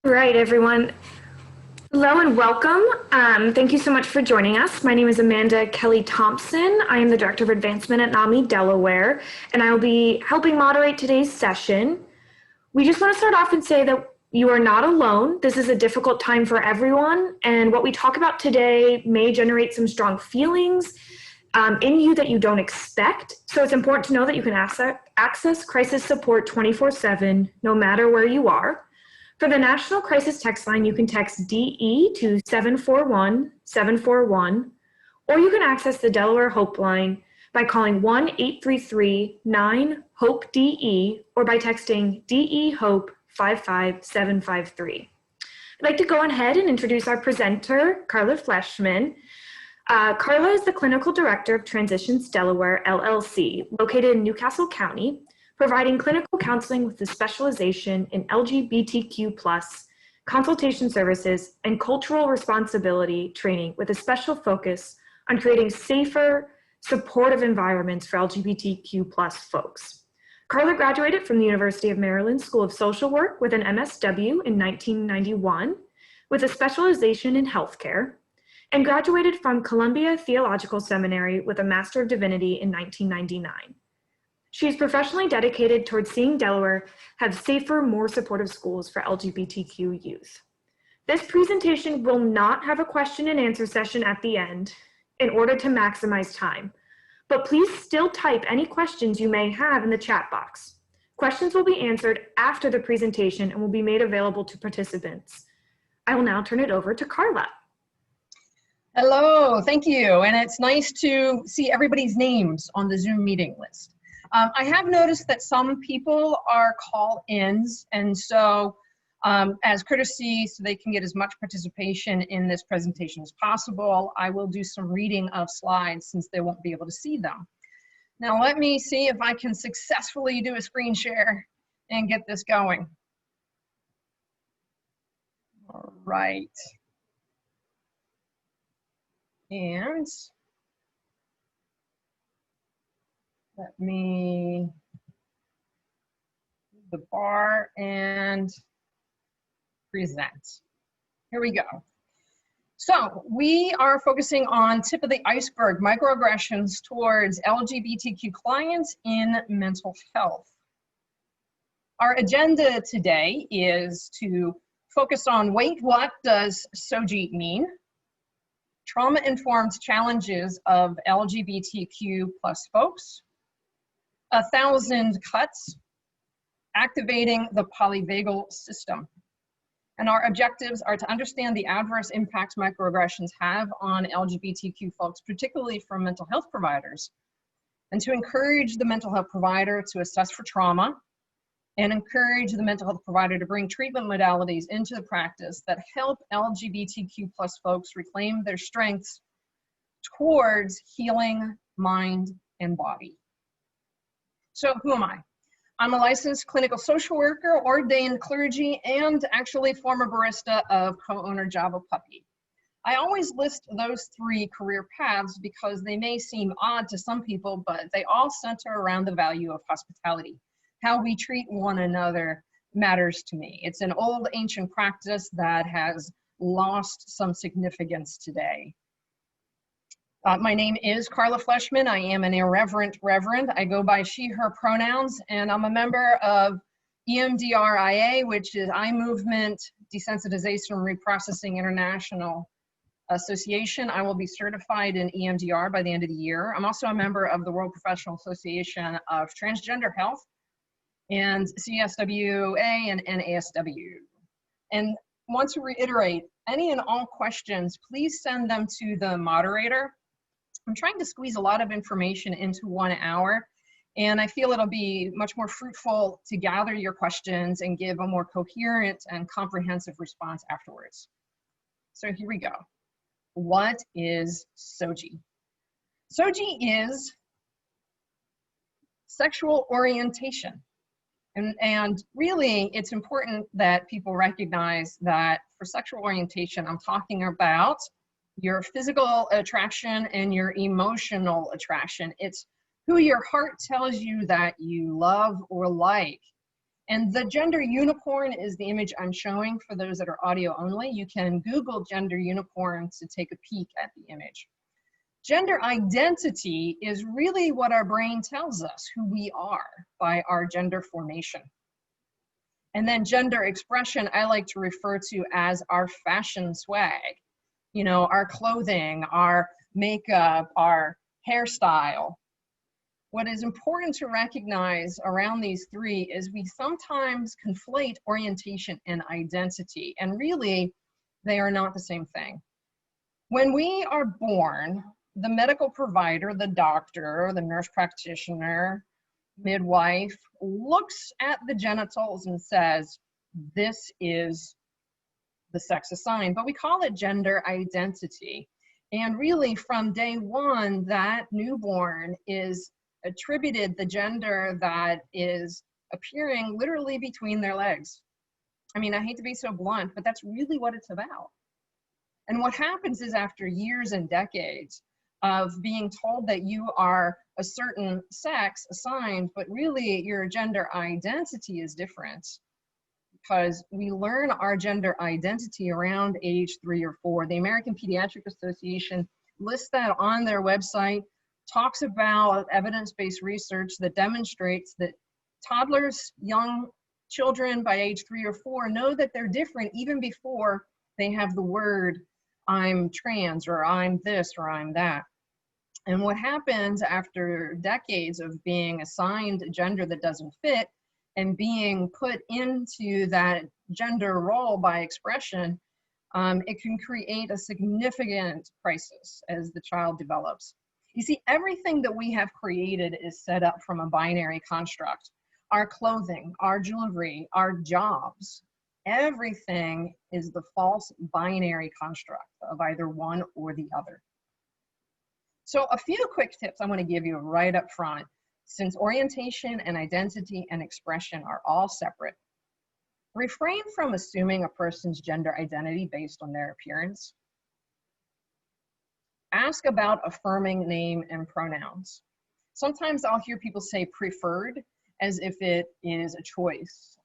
Right, everyone. Hello and welcome. Thank you so much for joining us. My name is Amanda Kelly Thompson. I am the Director of Advancement at NAMI, Delaware, and I will be helping moderate today's session. We just want to start off and say that you are not alone. This is a difficult time for everyone, and what we talk about today may generate some strong feelings in you that you don't expect. So it's important to know that you can access crisis support 24/7, no matter where you are. For the National Crisis Text Line, you can text DE to 741-741, or you can access the Delaware Hope Line by calling 1-833-9-HOPE-DE or by texting DE HOPE 55753. I'd like to go ahead and introduce our presenter, Karla Fleshman. Karla is the Clinical Director of Transitions Delaware, LLC, located in Newcastle County, providing clinical counseling with a specialization in LGBTQ+, consultation services, and cultural responsibility training with a special focus on creating safer, supportive environments for LGBTQ+ folks. Karla graduated from the University of Maryland School of Social Work with an MSW in 1991 with a specialization in healthcare, and graduated from Columbia Theological Seminary with a Master of Divinity in 1999. She is professionally dedicated towards seeing Delaware have safer, more supportive schools for LGBTQ youth. This presentation will not have a question and answer session at the end in order to maximize time, but please still type any questions you may have in the chat box. Questions will be answered after the presentation and will be made available to participants. I will now turn it over to Karla. Hello, thank you. And it's nice to see everybody's names on the Zoom meeting list. I have noticed that some people are call-ins, and so as courtesy so they can get as much participation in this presentation as possible, I will do some reading of slides since they won't be able to see them. Now let me see if I can successfully do a screen share and get this going. All right. And let me move the bar and present. Here we go. So we are focusing on tip of the iceberg, microaggressions towards LGBTQ clients in mental health. Our agenda today is to focus on, wait, what does Soji mean? Trauma-informed challenges of LGBTQ+ folks, 1,000 cuts, activating the polyvagal system. And our objectives are to understand the adverse impacts microaggressions have on LGBTQ folks, particularly from mental health providers, and to encourage the mental health provider to assess for trauma and encourage the mental health provider to bring treatment modalities into the practice that help LGBTQ+ folks reclaim their strengths towards healing mind and body. So who am I? I'm a licensed clinical social worker, ordained clergy, and actually former barista of co-owner Java Puppy. I always list those three career paths because they may seem odd to some people, but they all center around the value of hospitality. How we treat one another matters to me. It's an old ancient practice that has lost some significance today. My name is Karla Fleshman. I am an irreverent reverend. I go by she, her pronouns, and I'm a member of EMDRIA, which is Eye Movement Desensitization and Reprocessing International Association. I will be certified in EMDR by the end of the year. I'm also a member of the World Professional Association of Transgender Health, and CSWA and NASW. And want to reiterate, any and all questions, please send them to the moderator. I'm trying to squeeze a lot of information into 1 hour, and I feel it'll be much more fruitful to gather your questions and give a more coherent and comprehensive response afterwards. So here we go. What is Soji? Soji is sexual orientation. And really, it's important that people recognize that for sexual orientation, I'm talking about your physical attraction and your emotional attraction. It's who your heart tells you that you love or like. And the gender unicorn is the image I'm showing for those that are audio only. You can Google gender unicorn to take a peek at the image. Gender identity is really what our brain tells us who we are by our gender formation. And then gender expression, I like to refer to as our fashion swag. You know, our clothing, our makeup, our hairstyle. What is important to recognize around these three is we sometimes conflate orientation and identity, and really, they are not the same thing. When we are born, the medical provider, the doctor, the nurse practitioner, midwife, looks at the genitals and says, this is the sex assigned, but we call it gender identity. And really, from day one, that newborn is attributed the gender that is appearing literally between their legs. I mean, I hate to be so blunt, but that's really what it's about. And what happens is after years and decades of being told that you are a certain sex assigned, but really your gender identity is different, because we learn our gender identity around age 3 or 4. The American Pediatric Association lists that on their website, talks about evidence-based research that demonstrates that toddlers, young children by age 3 or 4 know that they're different even before they have the word, I'm trans, or I'm this, or I'm that. And what happens after decades of being assigned a gender that doesn't fit and being put into that gender role by expression, it can create a significant crisis as the child develops. You see, everything that we have created is set up from a binary construct. Our clothing, our jewelry, our jobs, everything is the false binary construct of either one or the other. So a few quick tips I want to give you right up front, since orientation and identity and expression are all separate. Refrain from assuming a person's gender identity based on their appearance. Ask about affirming name and pronouns. Sometimes I'll hear people say preferred as if it is a choice,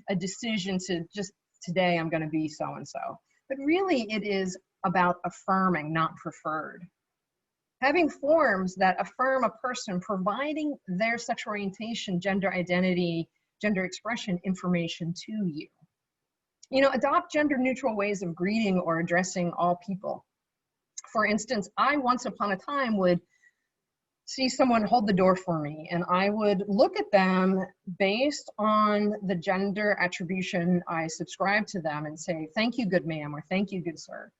a decision to just today I'm going to be so-and-so. But really it is about affirming, not preferred. Having forms that affirm a person providing their sexual orientation, gender identity, gender expression information to you. You know, adopt gender neutral ways of greeting or addressing all people. For instance, I once upon a time would see someone hold the door for me, and I would look at them based on the gender attribution I subscribe to them and say, thank you, good ma'am, or thank you, good sir.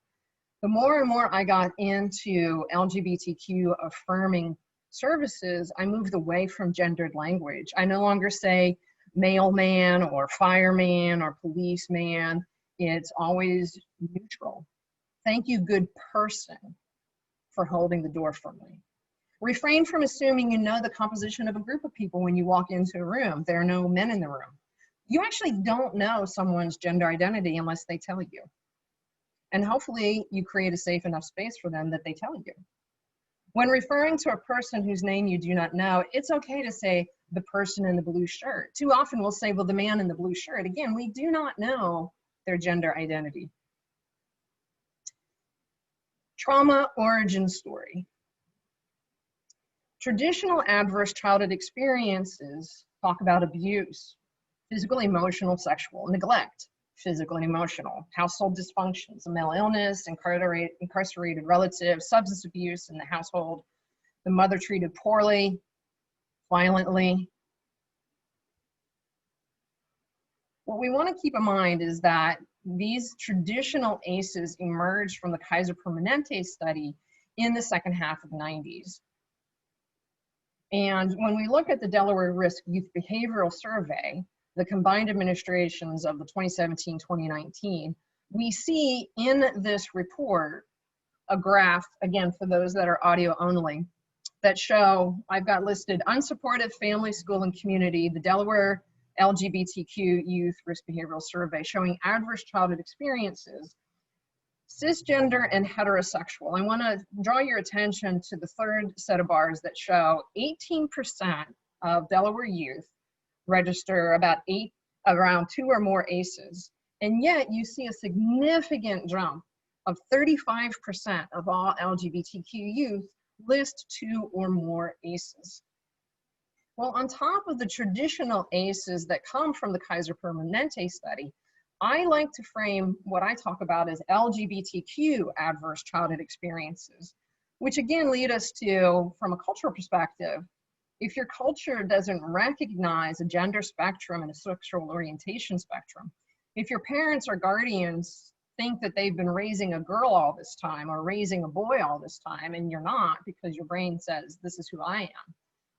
The more and more I got into LGBTQ affirming services, I moved away from gendered language. I no longer say mailman or fireman or policeman. It's always neutral. Thank you, good person, for holding the door for me. Refrain from assuming you know the composition of a group of people when you walk into a room. There are no men in the room. You actually don't know someone's gender identity unless they tell you. And hopefully you create a safe enough space for them that they tell you. When referring to a person whose name you do not know, it's okay to say the person in the blue shirt. Too often we'll say, well, the man in the blue shirt. Again, we do not know their gender identity. Trauma origin story. Traditional adverse childhood experiences talk about abuse, physical, emotional, sexual, neglect, physical and emotional, household dysfunctions, a mental illness, incarcerated relatives, substance abuse in the household, the mother treated poorly, violently. What we want to keep in mind is that these traditional ACEs emerged from the Kaiser Permanente study in the second half of the 90s. And when we look at the Delaware Risk Youth Behavioral Survey, the combined administrations of the 2017-2019, we see in this report a graph, again, for those that are audio only, that show, I've got listed unsupportive family, school, and community, the Delaware LGBTQ Youth Risk Behavioral Survey, showing adverse childhood experiences, cisgender and heterosexual. I want to draw your attention to the third set of bars that show 18% of Delaware youth register around 2 or more ACEs. And yet you see a significant jump of 35% of all LGBTQ youth list 2 or more ACEs. Well, on top of the traditional ACEs that come from the Kaiser Permanente study, I like to frame what I talk about as LGBTQ adverse childhood experiences, which again lead us to, from a cultural perspective, if your culture doesn't recognize a gender spectrum and a sexual orientation spectrum, if your parents or guardians think that they've been raising a girl all this time or raising a boy all this time and you're not because your brain says this is who I am,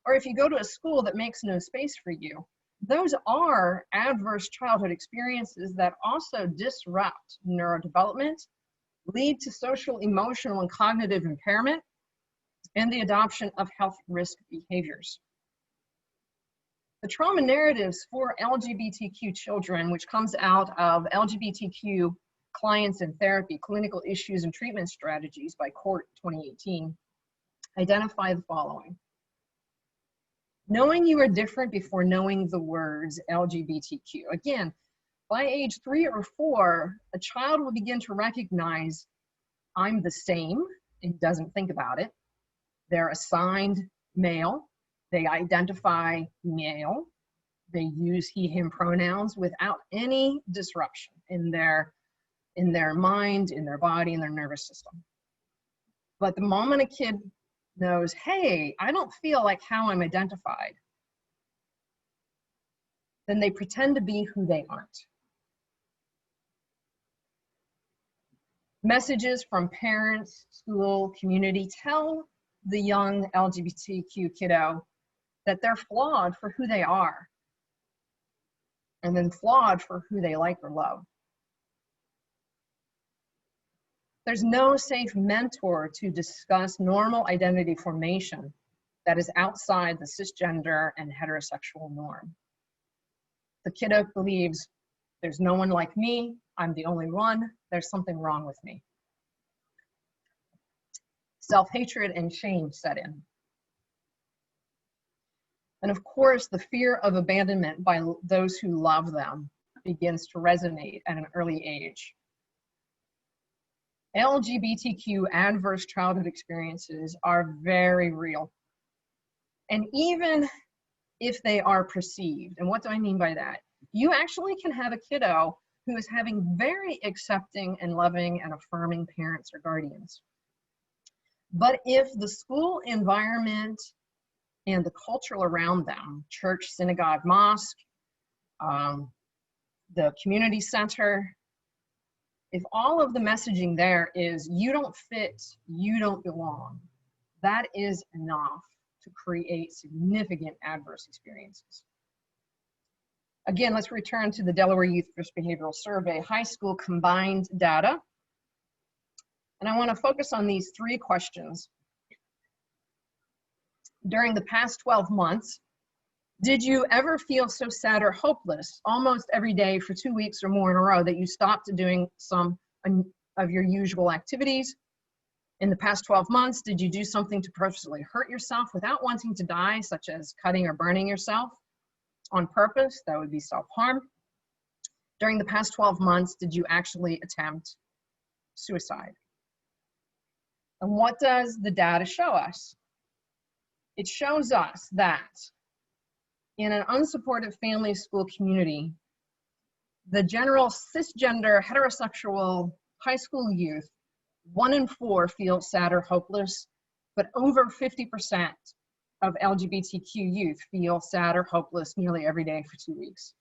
or if you go to a school that makes no space for you, those are adverse childhood experiences that also disrupt neurodevelopment, lead to social, emotional, and cognitive impairment, and the adoption of health risk behaviors. The trauma narratives for LGBTQ children, which comes out of LGBTQ Clients in Therapy, Clinical Issues and Treatment Strategies by Court 2018, identify the following. Knowing you are different before knowing the words LGBTQ. Again, by age 3 or 4, a child will begin to recognize I'm the same and doesn't think about it. They're assigned male. They identify male. They use he, him pronouns without any disruption in their mind, in their body, in their nervous system. But the moment a kid knows, hey, I don't feel like how I'm identified, then they pretend to be who they aren't. Messages from parents, school, community tell the young LGBTQ kiddo that they're flawed for who they are, and then flawed for who they like or love. There's no safe mentor to discuss normal identity formation that is outside the cisgender and heterosexual norm. The kiddo believes there's no one like me, I'm the only one, there's something wrong with me. Self-hatred and shame set in. And of course, the fear of abandonment by those who love them begins to resonate at an early age. LGBTQ adverse childhood experiences are very real. And even if they are perceived, and what do I mean by that? You actually can have a kiddo who is having very accepting and loving and affirming parents or guardians. But if the school environment and the culture around them, church, synagogue, mosque, the community center, if all of the messaging there is you don't fit, you don't belong, that is enough to create significant adverse experiences. Again, let's return to the Delaware Youth Risk Behavioral Survey, high school combined data. And I want to focus on these 3 questions. During the past 12 months, did you ever feel so sad or hopeless almost every day for 2 weeks or more in a row that you stopped doing some of your usual activities? In the past 12 months, did you do something to purposely hurt yourself without wanting to die, such as cutting or burning yourself on purpose? That would be self-harm. During the past 12 months, did you actually attempt suicide? And what does the data show us? It shows us that in an unsupportive family school community, the general cisgender heterosexual high school youth, 1 in 4 feel sad or hopeless, but over 50% of LGBTQ youth feel sad or hopeless nearly every day for 2 weeks.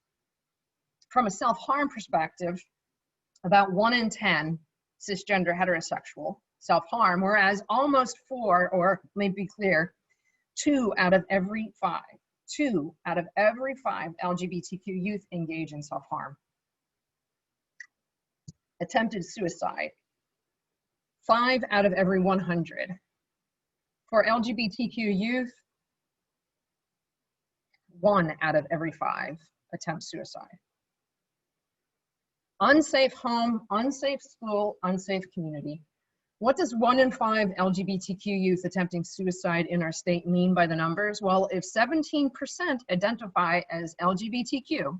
From a self-harm perspective, about 1 in 10 cisgender heterosexual self-harm, whereas almost 4, or let me be clear, 2 out of every 5 LGBTQ youth engage in self-harm. Attempted suicide, 5 out of every 100. For LGBTQ youth, 1 out of every 5 attempt suicide. Unsafe home, unsafe school, unsafe community. What does 1 in 5 LGBTQ youth attempting suicide in our state mean by the numbers? Well, if 17% identify as LGBTQ,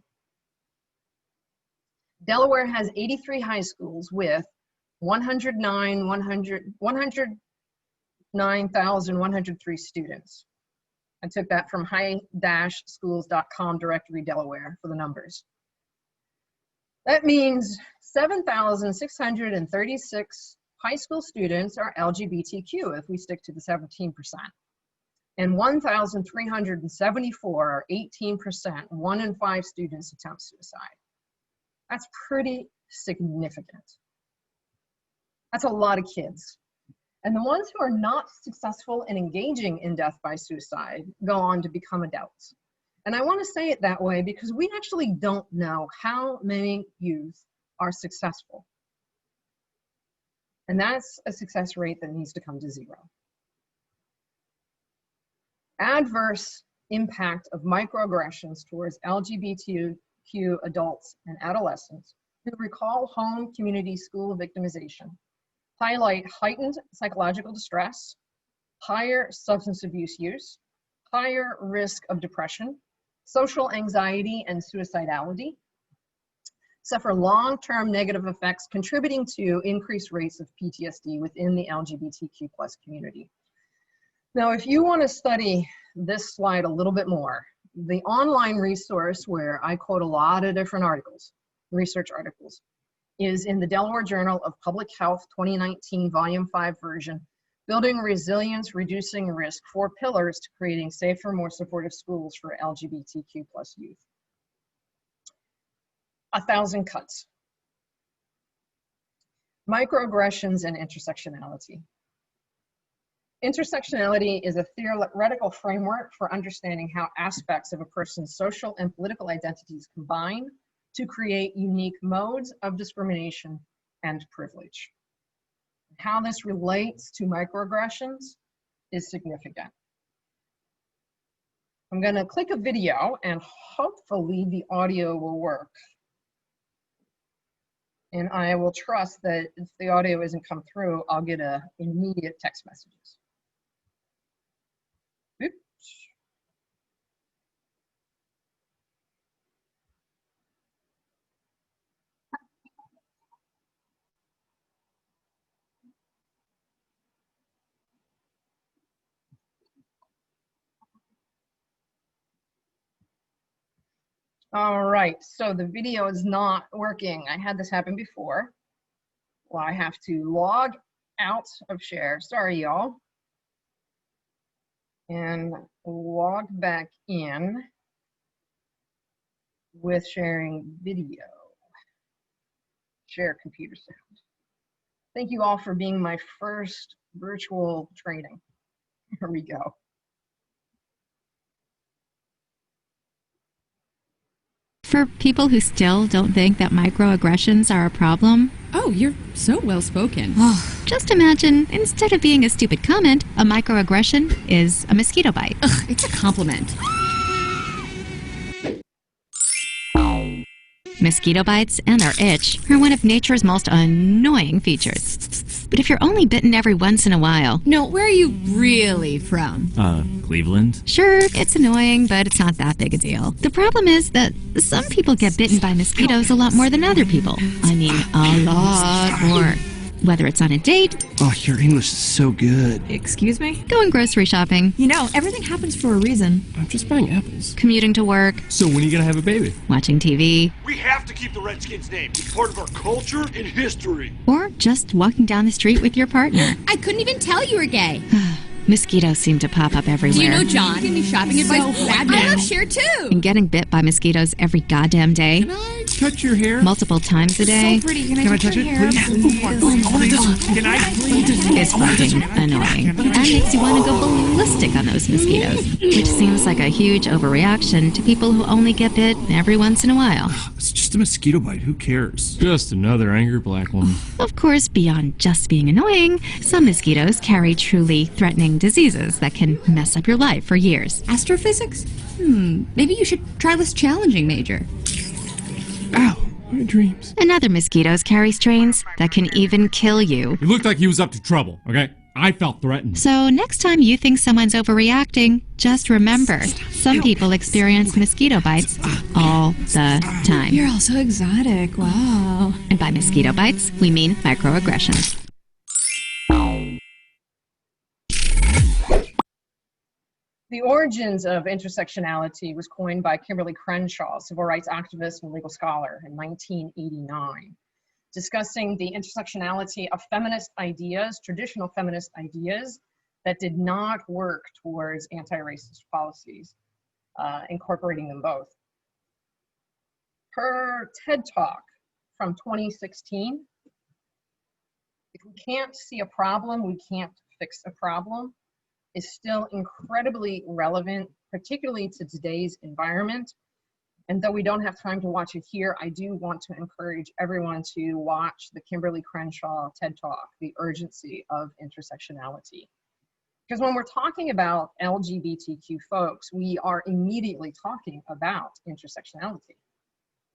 Delaware has 83 high schools with 109,103 students. I took that from high-schools.com directory Delaware for the numbers. That means 7,636 high school students are LGBTQ if we stick to the 17%. And 1,374 are 18%, 1 in 5 students attempt suicide. That's pretty significant. That's a lot of kids. And the ones who are not successful in engaging in death by suicide go on to become adults. And I want to say it that way because we actually don't know how many youth are successful. And that's a success rate that needs to come to 0. Adverse impact of microaggressions towards LGBTQ adults and adolescents who recall home, community, school victimization highlight heightened psychological distress, higher substance abuse use, higher risk of depression, social anxiety and suicidality, suffer long-term negative effects contributing to increased rates of PTSD within the LGBTQ+ community. Now, if you want to study this slide a little bit more, the online resource where I quote a lot of different articles, research articles, is in the Delaware Journal of Public Health 2019 Volume 5 version, Building Resilience, Reducing Risk, 4 Pillars to Creating Safer, More Supportive Schools for LGBTQ+ Youth. 1,000 cuts. Microaggressions and intersectionality. Intersectionality is a theoretical framework for understanding how aspects of a person's social and political identities combine to create unique modes of discrimination and privilege. How this relates to microaggressions is significant. I'm going to click a video and hopefully the audio will work. And I will trust that if the audio isn't come through, I'll get immediate text messages. Oops. All right, so the video is not working. I had this happen before. Well, I have to log out of share. Sorry, y'all. And log back in with sharing video. Share computer sound. Thank you all for being my first virtual training. Here we go. For people who still don't think that microaggressions are a problem, Oh, you're so well spoken. just imagine, instead of being a stupid comment, a microaggression is a mosquito bite. Ugh, it's a compliment. Mosquito bites and their itch are one of nature's most annoying features. But if you're only bitten every once in a while, No, where are you really from? Cleveland? sure, it's annoying, but it's not that big a deal. The problem is that some people get bitten by mosquitoes a lot more than other people. I mean, a lot more. Whether it's on a date, Oh, your English is so good. Excuse me? going grocery shopping, You know, everything happens for a reason. I'm just buying apples. commuting to work, So when are you gonna have a baby? watching TV, We have to keep the Redskins name. It's part of our culture and history. or just walking down the street with your partner. I couldn't even tell you were gay. Mosquitoes seem to pop up everywhere. Do you know John? Give me shopping advice. I love Cher too. And getting bit by mosquitoes every goddamn day, Can I touch your hair? multiple times a day, pretty. Can I touch it, please? Can I please? is fucking annoying. And makes you want to go ballistic on those mosquitoes, which seems like a huge overreaction to people who only get bit every once in a while. It's just a mosquito bite. Who cares? Just another angry black woman. Of course, beyond just being annoying, some mosquitoes carry truly threatening diseases that can mess up your life for years. Astrophysics? Maybe you should try this challenging major. Ow! My dreams. And other mosquitoes carry strains that can even kill you. He looked like he was up to trouble, okay? I felt threatened. So next time you think someone's overreacting, just remember, some people experience mosquito bites all the time. You're all so exotic. Wow. And by mosquito bites, we mean microaggressions. The Origins of Intersectionality was coined by Kimberly Crenshaw, civil rights activist and legal scholar, in 1989, discussing the intersectionality of feminist ideas, traditional feminist ideas, that did not work towards anti-racist policies, incorporating them both. Her TED Talk from 2016, "If we can't see a problem, we can't fix a problem," is still incredibly relevant, particularly to today's environment. And though we don't have time to watch it here, I do want to encourage everyone to watch the Kimberly Crenshaw TED Talk, The Urgency of Intersectionality. Because when we're talking about LGBTQ folks, we are immediately talking about intersectionality.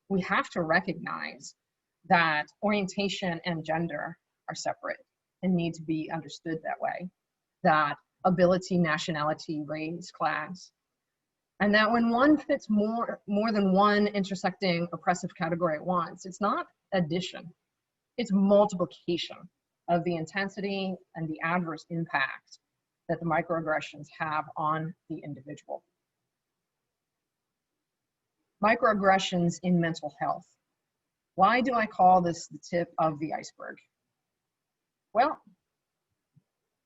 We have to recognize that orientation and gender are separate and need to be understood that way. That ability, nationality, race, class, and that when one fits more than one intersecting oppressive category at once, it's not addition, it's multiplication of the intensity and the adverse impact that the microaggressions have on the individual. Microaggressions in mental health. Why do I call this the tip of the iceberg? Well,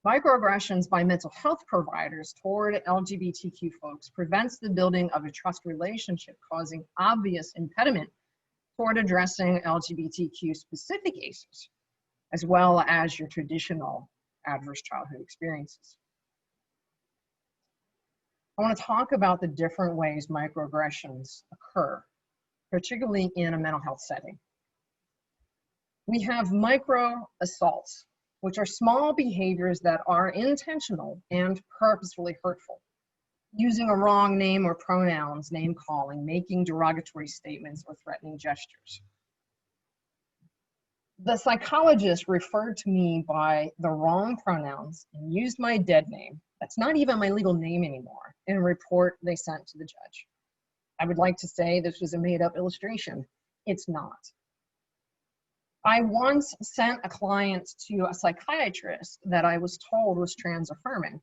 microaggressions by mental health providers toward LGBTQ folks prevents the building of a trust relationship, causing obvious impediment toward addressing LGBTQ specific ACEs, as well as your traditional adverse childhood experiences. I want to talk about the different ways microaggressions occur, particularly in a mental health setting. We have micro assaults, which are small behaviors that are intentional and purposefully hurtful. Using a wrong name or pronouns, name calling, making derogatory statements, or threatening gestures. The psychologist referred to me by the wrong pronouns and used my dead name, that's not even my legal name anymore, in a report they sent to the judge. I would like to say this was a made-up illustration. It's not. I once sent a client to a psychiatrist that I was told was trans affirming.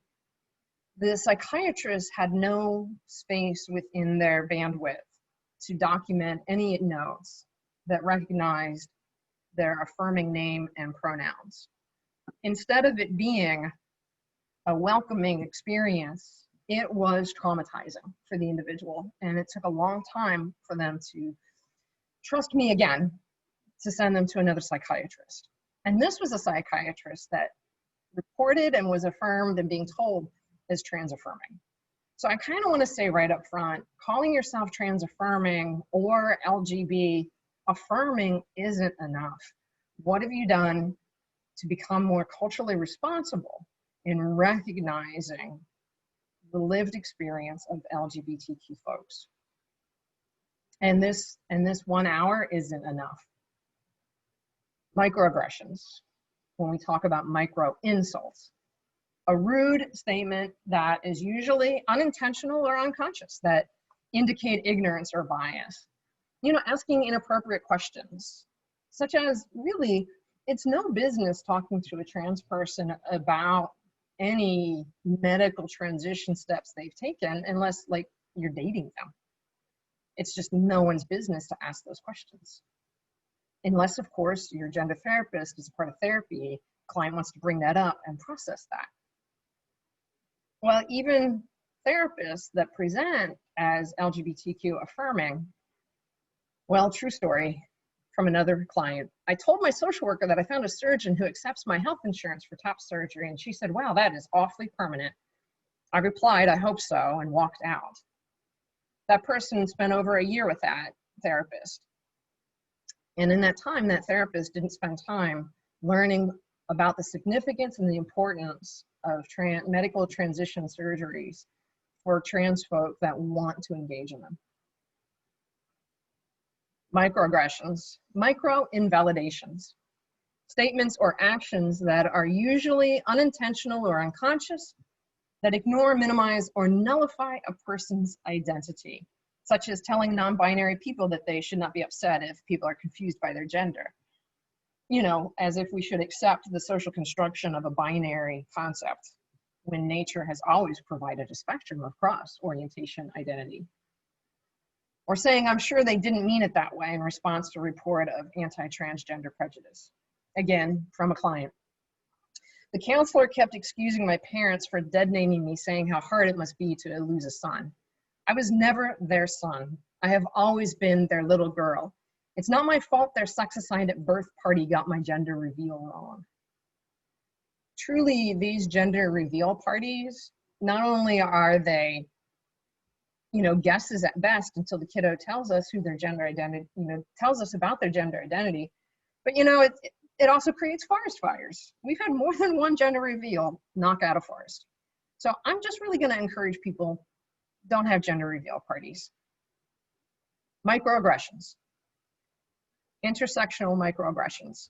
The psychiatrist had no space within their bandwidth to document any notes that recognized their affirming name and pronouns. Instead of it being a welcoming experience, it was traumatizing for the individual, and it took a long time for them to trust me again to send them to another psychiatrist. And this was a psychiatrist that reported and was affirmed and being told is trans affirming. So I kind of want to say right up front, calling yourself trans affirming or LGB affirming isn't enough. What have you done to become more culturally responsible in recognizing the lived experience of LGBTQ folks? And this 1 hour isn't enough. Microaggressions, when we talk about micro insults, a rude statement that is usually unintentional or unconscious, that indicate ignorance or bias. Asking inappropriate questions, such as, really, it's no business talking to a trans person about any medical transition steps they've taken unless, you're dating them. It's just no one's business to ask those questions. Unless, of course, your gender therapist is part of therapy, client wants to bring that up and process that. Well, even therapists that present as LGBTQ affirming, well, true story from another client. I told my social worker that I found a surgeon who accepts my health insurance for top surgery, and she said, wow, that is awfully permanent. I replied, I hope so, and walked out. That person spent over a year with that therapist. And in that time, that therapist didn't spend time learning about the significance and the importance of medical transition surgeries for trans folk that want to engage in them. Microaggressions, micro-invalidations, statements or actions that are usually unintentional or unconscious, that ignore, minimize, or nullify a person's identity, such as telling non-binary people that they should not be upset if people are confused by their gender. You know, as if we should accept the social construction of a binary concept when nature has always provided a spectrum of cross-orientation identity. Or saying, I'm sure they didn't mean it that way in response to a report of anti-transgender prejudice. Again, from a client. The counselor kept excusing my parents for dead naming me, saying how hard it must be to lose a son. I was never their son. I have always been their little girl. It's not my fault their sex assigned at birth party got my gender reveal wrong. Truly, these gender reveal parties, not only are they, you know, guesses at best until the kiddo tells us who their gender identity, you know, tells us about their gender identity, but you know, it also creates forest fires. We've had more than one gender reveal knock out a forest. So I'm just really going to encourage people, don't have gender reveal parties. Microaggressions. Intersectional microaggressions.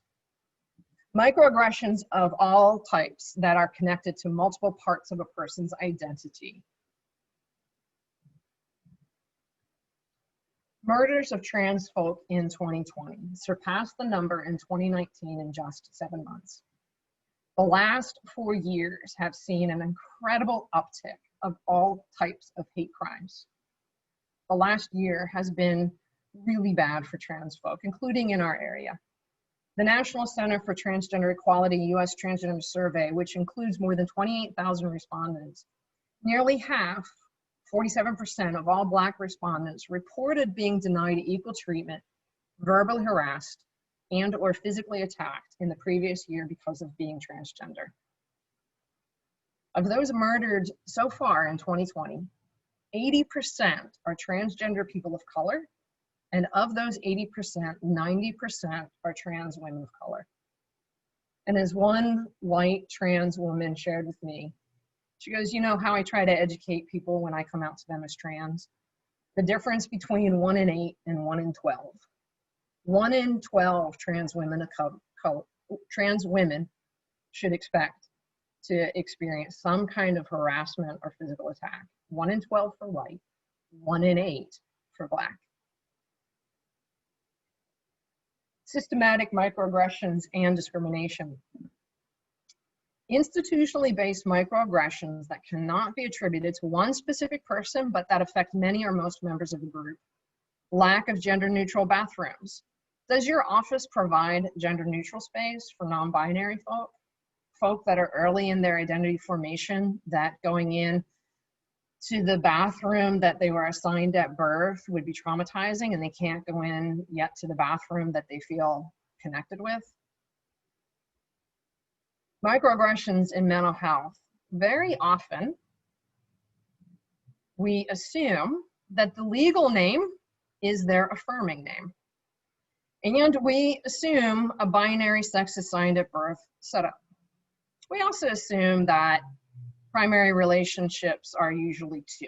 Microaggressions of all types that are connected to multiple parts of a person's identity. Murders of trans folk in 2020 surpassed the number in 2019 in just 7 months. The last 4 years have seen an incredible uptick of all types of hate crimes. The last year has been really bad for trans folk, including in our area. The National Center for Transgender Equality U.S. Transgender Survey, which includes more than 28,000 respondents, nearly half, 47% of all Black respondents reported being denied equal treatment, verbally harassed, and or physically attacked in the previous year because of being transgender. Of those murdered so far in 2020, 80% are transgender people of color, and of those 80%, 90% are trans women of color. And as one white trans woman shared with me, she goes, you know how I try to educate people when I come out to them as trans? The difference between 1 in 8 and 1 in 12. 1 in 12 trans women should expect to experience some kind of harassment or physical attack. 1 in 12 for white, 1 in 8 for Black. Systematic microaggressions and discrimination. Institutionally based microaggressions that cannot be attributed to one specific person, but that affect many or most members of the group. Lack of gender neutral bathrooms. Does your office provide gender neutral space for non-binary folk that are early in their identity formation, that going in to the bathroom that they were assigned at birth would be traumatizing and they can't go in yet to the bathroom that they feel connected with? Microaggressions in mental health. Very often, we assume that the legal name is their affirming name. And we assume a binary sex assigned at birth setup. We also assume that primary relationships are usually 2.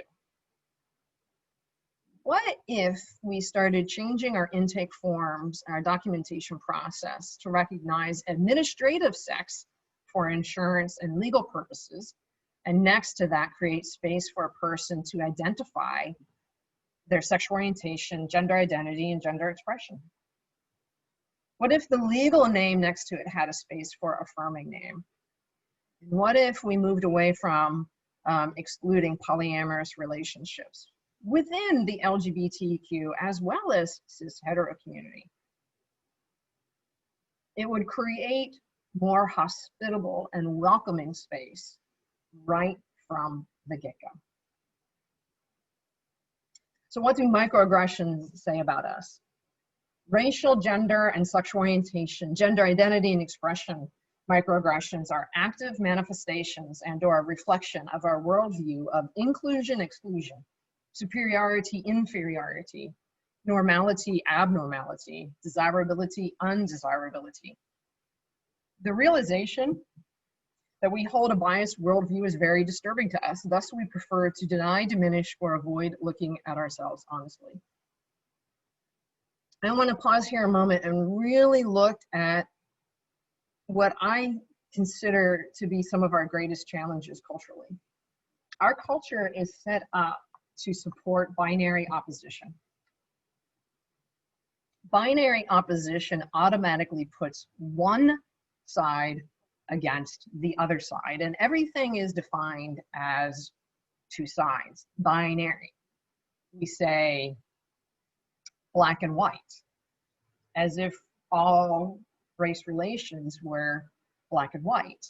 What if we started changing our intake forms, our documentation process to recognize administrative sex for insurance and legal purposes, and next to that create space for a person to identify their sexual orientation, gender identity, and gender expression? What if the legal name next to it had a space for affirming name? What if we moved away from excluding polyamorous relationships within the LGBTQ as well as cis hetero community? It would create more hospitable and welcoming space right from the get-go. So what do microaggressions say about us? Racial, gender, and sexual orientation, gender identity and expression microaggressions are active manifestations and or a reflection of our worldview of inclusion, exclusion, superiority, inferiority, normality, abnormality, desirability, undesirability. The realization that we hold a biased worldview is very disturbing to us. Thus, we prefer to deny, diminish, or avoid looking at ourselves honestly. I want to pause here a moment and really look at what I consider to be some of our greatest challenges culturally. Our culture is set up to support binary opposition. Binary opposition automatically puts one side against the other side, and everything is defined as two sides, binary. We say black and white, as if all race relations were black and white.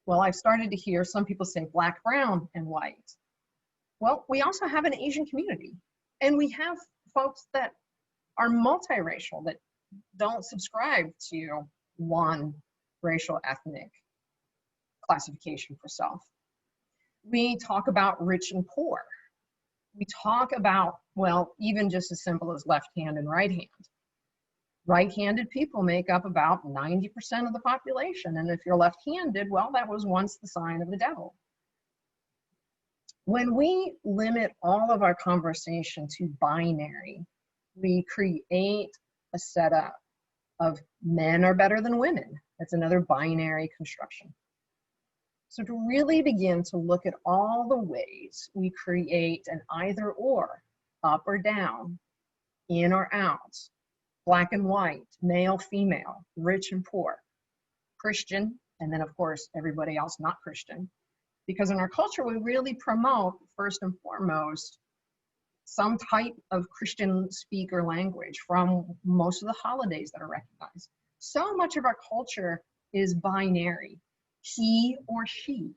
Well, I've started to hear some people say black, brown, and white. Well, we also have an Asian community, and we have folks that are multiracial, that don't subscribe to one racial ethnic classification for self. We talk about rich and poor. We talk about, well, even just as simple as left hand and right hand. Right-handed people make up about 90% of the population, and if you're left-handed, well, that was once the sign of the devil. When we limit all of our conversation to binary, we create a setup of men are better than women. That's another binary construction. So to really begin to look at all the ways we create an either or, up or down, in or out, black and white, male, female, rich and poor, Christian, and then of course everybody else not Christian. Because in our culture, we really promote, first and foremost, some type of Christian speak or language from most of the holidays that are recognized. So much of our culture is binary, he or she.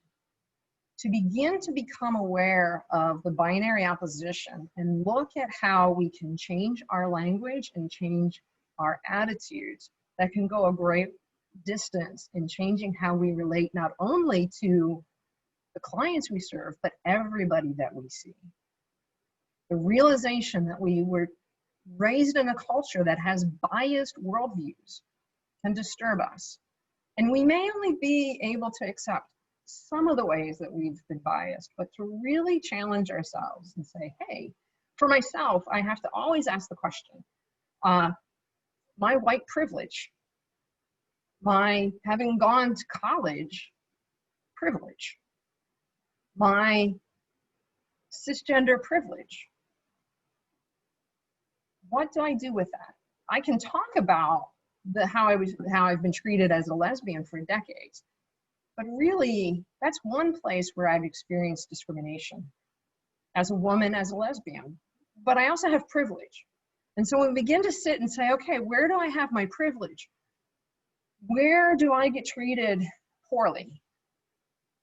To begin to become aware of the binary opposition and look at how we can change our language and change our attitudes, that can go a great distance in changing how we relate not only to the clients we serve, but everybody that we see. The realization that we were raised in a culture that has biased worldviews can disturb us. And we may only be able to accept some of the ways that we've been biased, but to really challenge ourselves and say, hey, for myself, I have to always ask the question, my white privilege, my having gone to college privilege, my cisgender privilege, what do I do with that? I can talk about how I've been treated as a lesbian for decades, but really that's one place where I've experienced discrimination as a woman, as a lesbian, but I also have privilege. And so when we begin to sit and say, okay, where do I have my privilege? Where do I get treated poorly?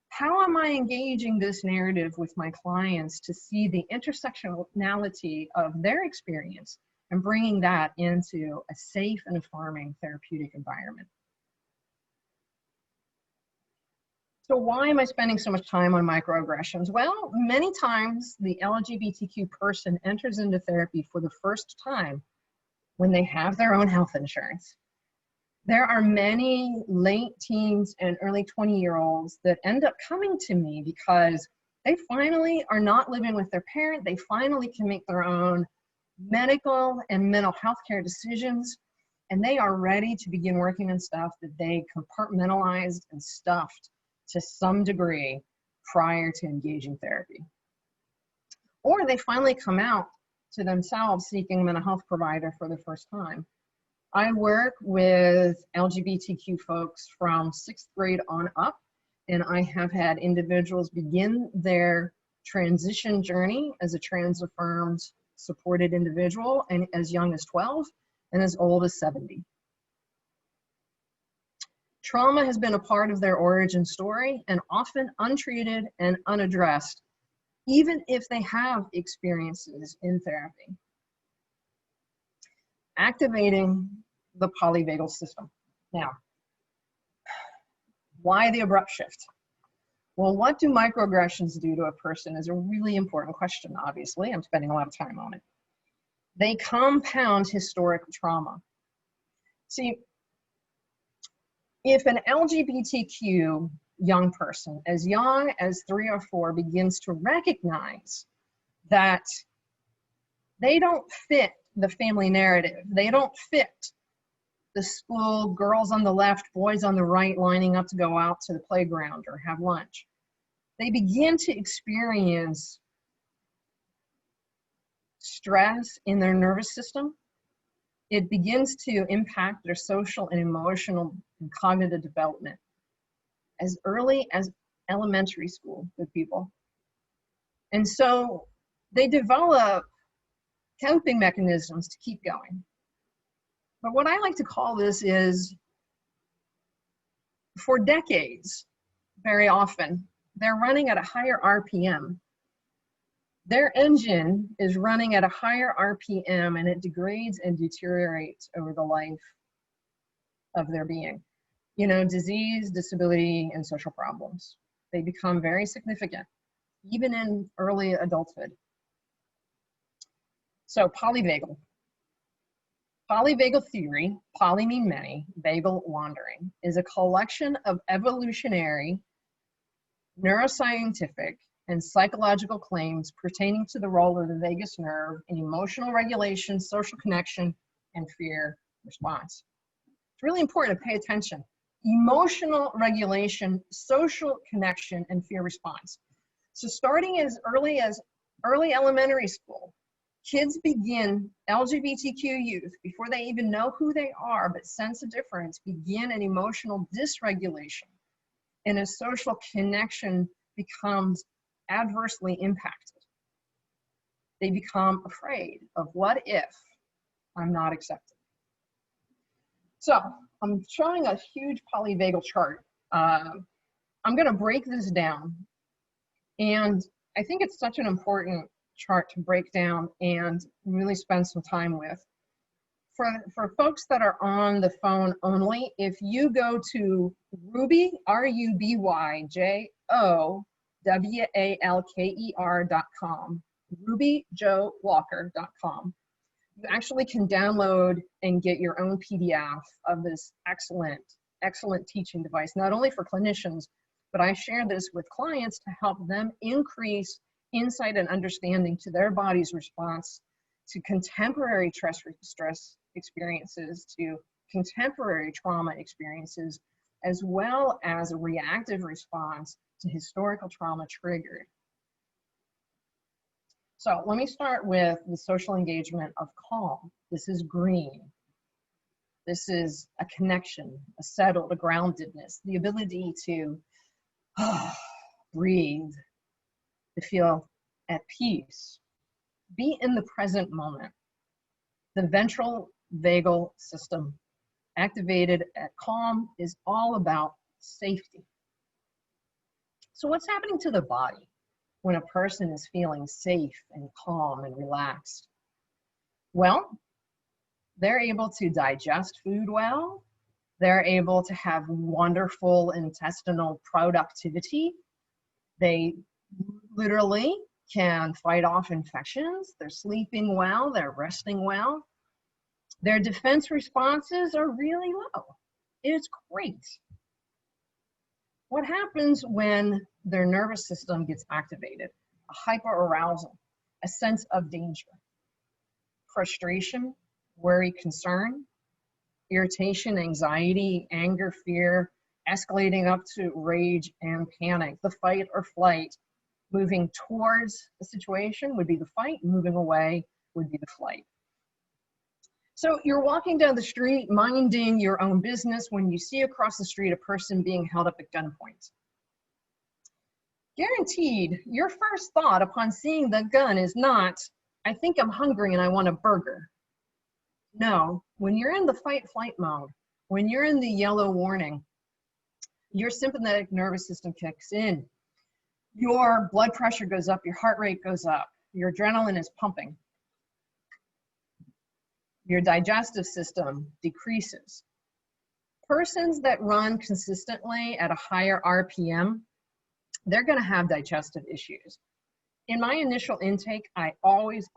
How am I engaging this narrative with my clients to see the intersectionality of their experience and bringing that into a safe and affirming therapeutic environment? So why am I spending so much time on microaggressions? Well, many times the LGBTQ person enters into therapy for the first time when they have their own health insurance. There are many late teens and early 20-year-olds that end up coming to me because they finally are not living with their parent. They finally can make their own medical and mental health care decisions, and they are ready to begin working on stuff that they compartmentalized and stuffed to some degree prior to engaging therapy. Or they finally come out to themselves seeking a mental health provider for the first time. I work with LGBTQ folks from 6th grade on up, and I have had individuals begin their transition journey as a trans-affirmed supported individual, and as young as 12 and as old as 70. Trauma has been a part of their origin story, and often untreated and unaddressed, even if they have experiences in therapy. Activating the polyvagal system. Now, why the abrupt shift? Well, what do microaggressions do to a person is a really important question, obviously. I'm spending a lot of time on it. They compound historic trauma. See, if an LGBTQ young person, as young as 3 or 4, begins to recognize that they don't fit the family narrative. They don't fit the school, girls on the left, boys on the right, lining up to go out to the playground or have lunch. They begin to experience stress in their nervous system. It begins to impact their social and emotional and cognitive development as early as elementary school with people. And so they develop coping mechanisms to keep going. But what I like to call this is, for decades, very often, they're running at a higher RPM. Their engine is running at a higher RPM, and it degrades and deteriorates over the life of their being. You know, disease, disability, and social problems. They become very significant, even in early adulthood. So polyvagal. Polyvagal theory, poly mean many, vagal wandering, is a collection of evolutionary, neuroscientific, and psychological claims pertaining to the role of the vagus nerve in emotional regulation, social connection, and fear response. It's really important to pay attention. Emotional regulation, social connection, and fear response. So starting as early elementary school, kids begin, LGBTQ youth, before they even know who they are but sense a difference, begin an emotional dysregulation, and a social connection becomes adversely impacted. They become afraid of, what if I'm not accepted? So I'm showing a huge polyvagal chart. I'm going to break this down, and I think it's such an important chart to break down and really spend some time with. For folks that are on the phone only, if you go to Ruby, RUBYJOWALKER.com, RubyJoeWalker.com, you actually can download and get your own PDF of this excellent teaching device, not only for clinicians, but I share this with clients to help them increase insight and understanding to their body's response to contemporary stress experiences, to contemporary trauma experiences, as well as a reactive response to historical trauma triggered. So let me start with the social engagement of calm. This is green. This is a connection, a settled, a groundedness, the ability to breathe, to feel at peace, be in the present moment. The ventral vagal system activated at calm is all about safety. So what's happening to the body when a person is feeling safe and calm and relaxed? Well, they're able to digest food well. They're able to have wonderful intestinal productivity. They literally can fight off infections. They're sleeping well. They're resting well. Their defense responses are really low. It's great. What happens when their nervous system gets activated? A hyperarousal, a sense of danger, frustration, worry, concern, irritation, anxiety, anger, fear, escalating up to rage and panic. The fight or flight. Moving towards the situation would be the fight, moving away would be the flight. So you're walking down the street, minding your own business, when you see across the street a person being held up at gunpoint. Guaranteed, your first thought upon seeing the gun is not, I think I'm hungry and I want a burger. No, when you're in the fight-flight mode, when you're in the yellow warning, your sympathetic nervous system kicks in. Your blood pressure goes up, your heart rate goes up, your adrenaline is pumping. Your digestive system decreases. Persons that run consistently at a higher RPM, they're going to have digestive issues. In my initial intake, I always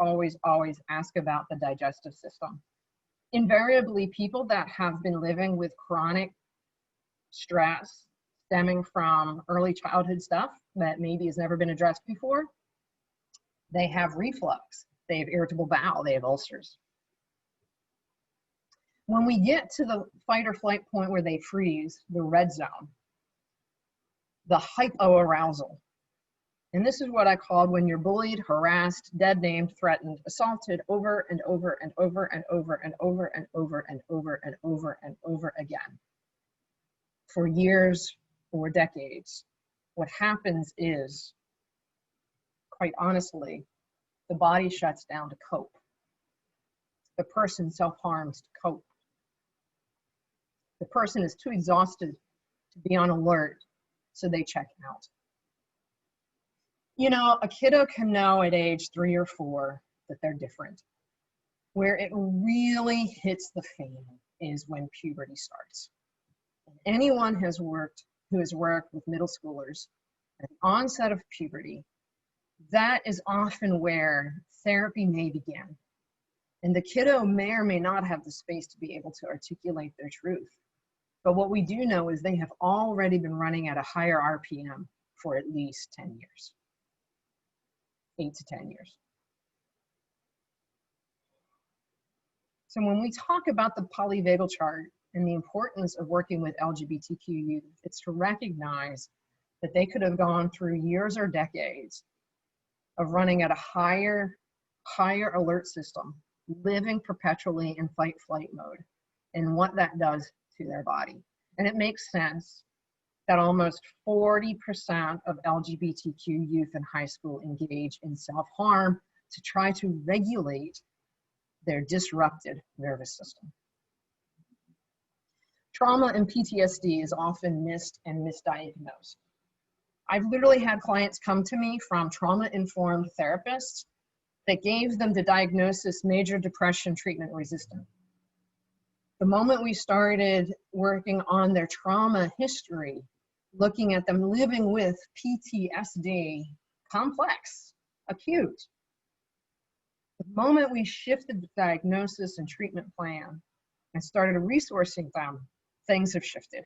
ask about the digestive system. Invariably, people that have been living with chronic stress stemming from early childhood stuff that maybe has never been addressed before, they have reflux, they have irritable bowel, they have ulcers. When we get to the fight or flight point where they freeze, the red zone, the hypoarousal, and this is what I called when you're bullied, harassed, dead named, threatened, assaulted over and over and over and over and over and over and over and over and over again for years or decades. What happens is, quite honestly, the body shuts down to cope. The person self-harms to cope. The person is too exhausted to be on alert, so they check out. You know, a kiddo can know at age 3 or 4 that they're different. Where it really hits the fan is when puberty starts. And anyone who has worked with middle schoolers at the onset of puberty, that is often where therapy may begin. And the kiddo may or may not have the space to be able to articulate their truth. But what we do know is they have already been running at a higher RPM for at least 10 years. 8 to 10 years. So when we talk about the polyvagal chart and the importance of working with LGBTQ youth, it's to recognize that they could have gone through years or decades of running at a higher alert system, living perpetually in fight-flight mode, and what that does to their body. And it makes sense that almost 40% of LGBTQ youth in high school engage in self-harm to try to regulate their disrupted nervous system. Trauma and PTSD is often missed and misdiagnosed. I've literally had clients come to me from trauma-informed therapists that gave them the diagnosis major depression treatment resistant. The moment we started working on their trauma history, looking at them living with PTSD, complex, acute. The moment we shifted the diagnosis and treatment plan and started resourcing them, things have shifted.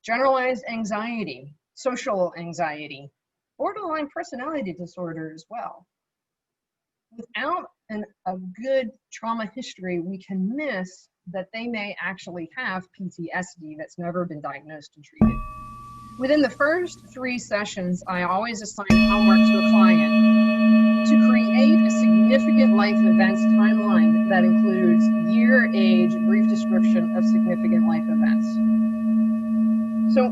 Generalized anxiety, social anxiety, borderline personality disorder as well. Without a good trauma history, we can miss that they may actually have PTSD that's never been diagnosed and treated. Within the first 3 sessions, I always assign homework to a client to create a significant life events timeline that includes year, age, brief description of significant life events. So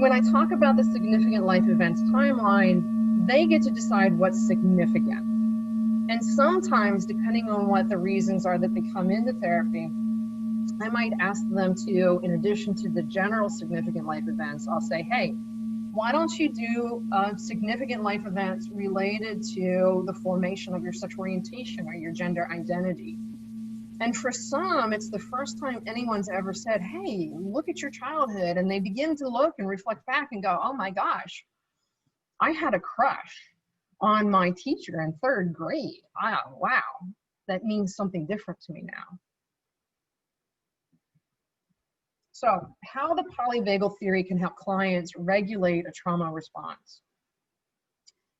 when I talk about the significant life events timeline, they get to decide what's significant. And sometimes, depending on what the reasons are that they come into therapy, I might ask them to, in addition to the general significant life events, I'll say, hey, why don't you do significant life events related to the formation of your sexual orientation or your gender identity? And for some, it's the first time anyone's ever said, hey, look at your childhood. And they begin to look and reflect back and go, oh my gosh, I had a crush on my teacher in 3rd grade. Wow, that means something different to me now. So how the polyvagal theory can help clients regulate a trauma response.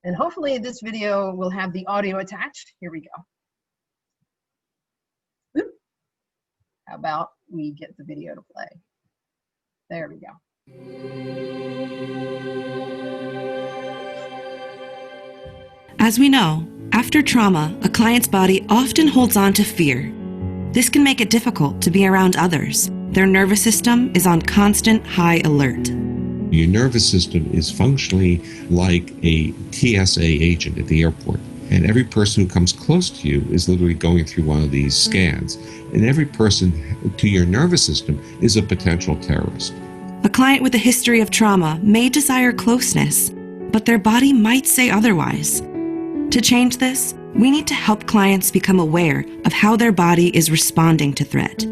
And hopefully this video will have the audio attached. Here we go. Oop. How about we get the video to play? There we go. As we know, after trauma, a client's body often holds on to fear. This can make it difficult to be around others. Their nervous system is on constant high alert. Your nervous system is functionally like a TSA agent at the airport. And every person who comes close to you is literally going through one of these scans. And every person to your nervous system is a potential terrorist. A client with a history of trauma may desire closeness, but their body might say otherwise. To change this, we need to help clients become aware of how their body is responding to threat.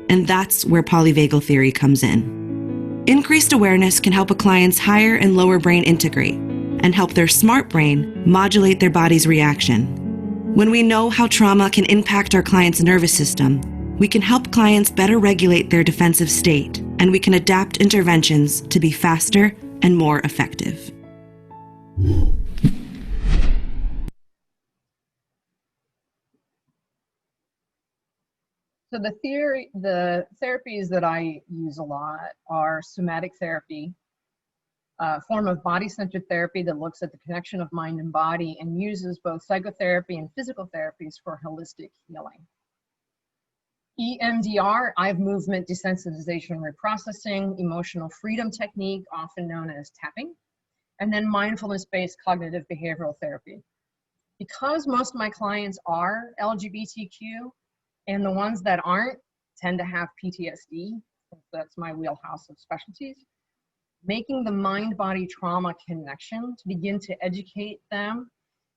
And that's where polyvagal theory comes in. Increased awareness can help a client's higher and lower brain integrate and help their smart brain modulate their body's reaction. When we know how trauma can impact our client's nervous system, we can help clients better regulate their defensive state, and we can adapt interventions to be faster and more effective. So the therapies that I use a lot are somatic therapy, a form of body-centered therapy that looks at the connection of mind and body and uses both psychotherapy and physical therapies for holistic healing. EMDR, eye movement desensitization reprocessing, emotional freedom technique, often known as tapping, and then mindfulness-based cognitive behavioral therapy. Because most of my clients are LGBTQ, and the ones that aren't tend to have PTSD, that's my wheelhouse of specialties, making the mind-body trauma connection to begin to educate them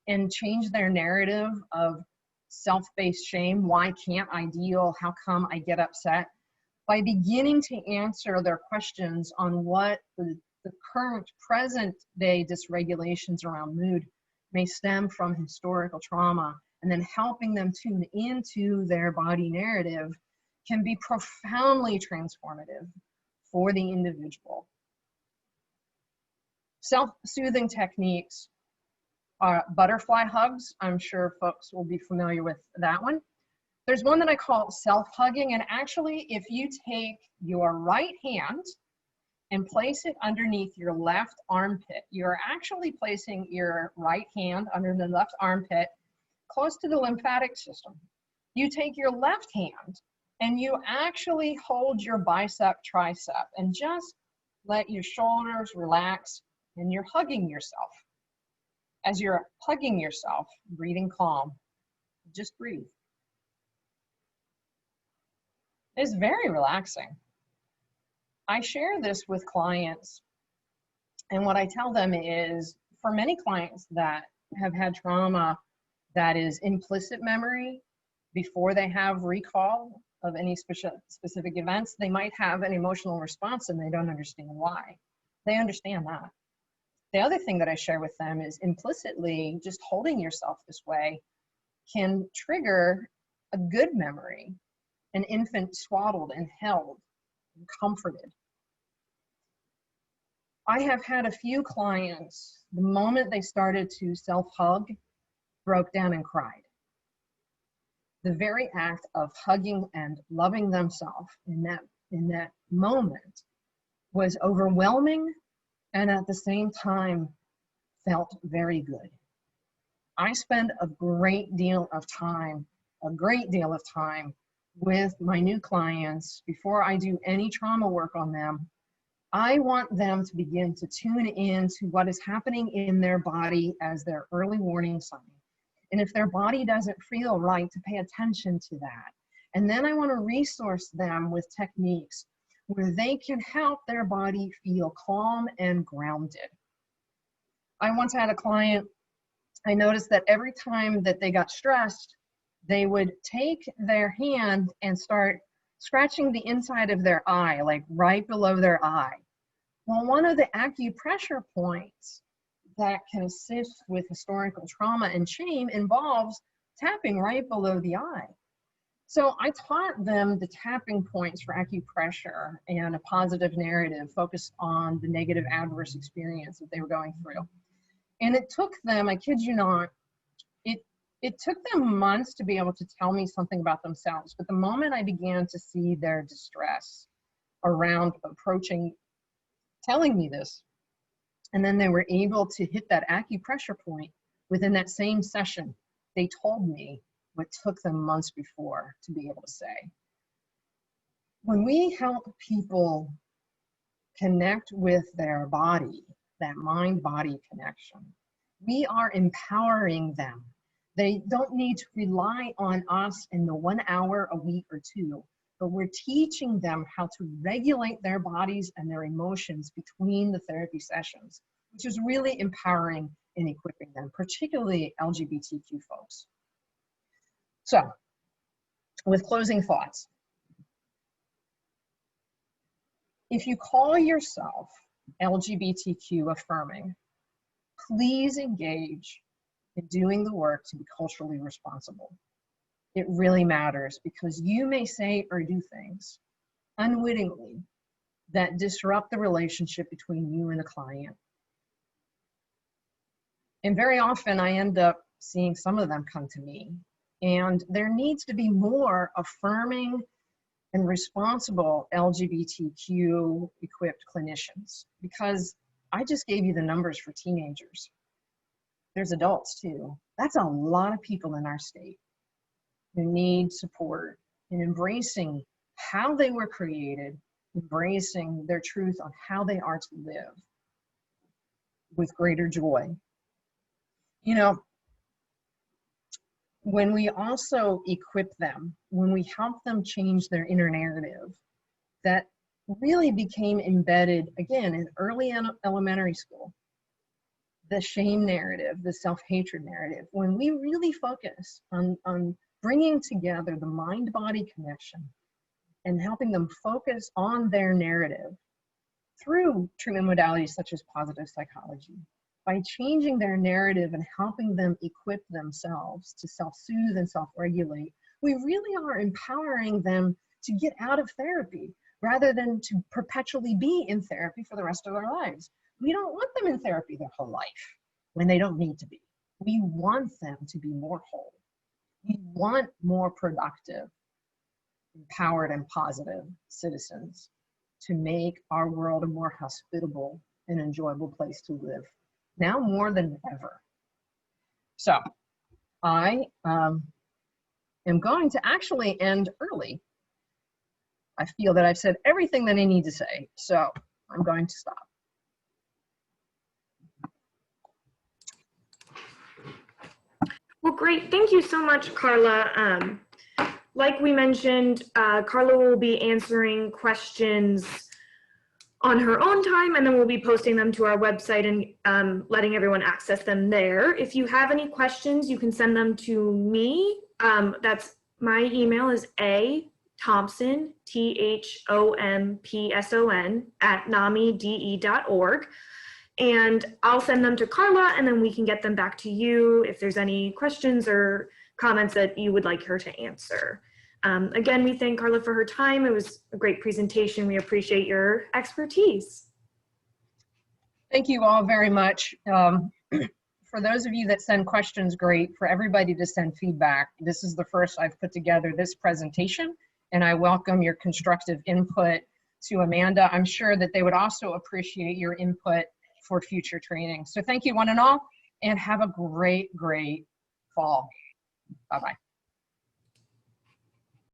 and change their narrative of self-based shame. Why can't I deal? How come I get upset? By beginning to answer their questions on what the current present day dysregulations around mood may stem from historical trauma, and then helping them tune into their body narrative can be profoundly transformative for the individual. Self-soothing techniques are butterfly hugs. I'm sure folks will be familiar with that one. There's one that I call self-hugging, and actually if you take your right hand and place it underneath your left armpit, you're actually placing your right hand under the left armpit close to the lymphatic system. You take your left hand and you actually hold your bicep, tricep, and just let your shoulders relax, and you're hugging yourself. As you're hugging yourself, breathing calm, just breathe. It's very relaxing. I share this with clients, and what I tell them is, for many clients that have had trauma that is implicit memory before they have recall of any specific events, they might have an emotional response and they don't understand why. They understand that. The other thing that I share with them is implicitly just holding yourself this way can trigger a good memory, an infant swaddled and held and comforted. I have had a few clients, the moment they started to self-hug, broke down and cried. The very act of hugging and loving themselves in that moment was overwhelming, and at the same time felt very good. I spend a great deal of time with my new clients before I do any trauma work on them. I want them to begin to tune in to what is happening in their body as their early warning sign. And if their body doesn't feel right, to pay attention to that. And then I want to resource them with techniques where they can help their body feel calm and grounded. I once had a client, I noticed that every time that they got stressed, they would take their hand and start scratching the inside of their eye, like right below their eye. Well, one of the acupressure points that can assist with historical trauma and shame involves tapping right below the eye. So I taught them the tapping points for acupressure and a positive narrative focused on the negative adverse experience that they were going through. And it took them, I kid you not, it took them months to be able to tell me something about themselves. But the moment I began to see their distress around approaching, telling me this, and then they were able to hit that acupressure point within that same session, they told me what took them months before to be able to say. When we help people connect with their body, that mind-body connection, we are empowering them. They don't need to rely on us in the 1 hour a week or two, but we're teaching them how to regulate their bodies and their emotions between the therapy sessions, which is really empowering and equipping them, particularly LGBTQ folks. So, with closing thoughts, if you call yourself LGBTQ affirming, please engage in doing the work to be culturally responsible. It really matters, because you may say or do things unwittingly that disrupt the relationship between you and the client. And very often I end up seeing some of them come to me And there needs to be more affirming and responsible LGBTQ equipped clinicians, because I just gave you the numbers for teenagers. There's adults too. That's a lot of people in our state who need support in embracing how they were created, embracing their truth on how they are to live with greater joy. You know, when we also equip them, when we help them change their inner narrative, that really became embedded, again, in early elementary school, the shame narrative, the self-hatred narrative, when we really focus on bringing together the mind-body connection and helping them focus on their narrative through treatment modalities such as positive psychology, by changing their narrative and helping them equip themselves to self-soothe and self-regulate, we really are empowering them to get out of therapy rather than to perpetually be in therapy for the rest of their lives. We don't want them in therapy their whole life when they don't need to be. We want them to be more whole. We want more productive, empowered, and positive citizens to make our world a more hospitable and enjoyable place to live, now more than ever. So I am going to actually end early. I feel that I've said everything that I need to say, so I'm going to stop. Well, great. Thank you so much, Karla. Like we mentioned, Karla will be answering questions on her own time, and then we'll be posting them to our website and letting everyone access them there. If you have any questions, you can send them to me. That's my email is Thompson, THOMPSON @NAMIDE.org. And I'll send them to Karla, and then we can get them back to you if there's any questions or comments that you would like her to answer. Again, we thank Karla for her time. It was a great presentation. We appreciate your expertise. Thank you all very much. For those of you that send questions, great. For everybody to send feedback, this is the first I've put together this presentation, and I welcome your constructive input. To Amanda, I'm sure that they would also appreciate your input for future training. So thank you one and all, and have a great, great fall. Bye-bye.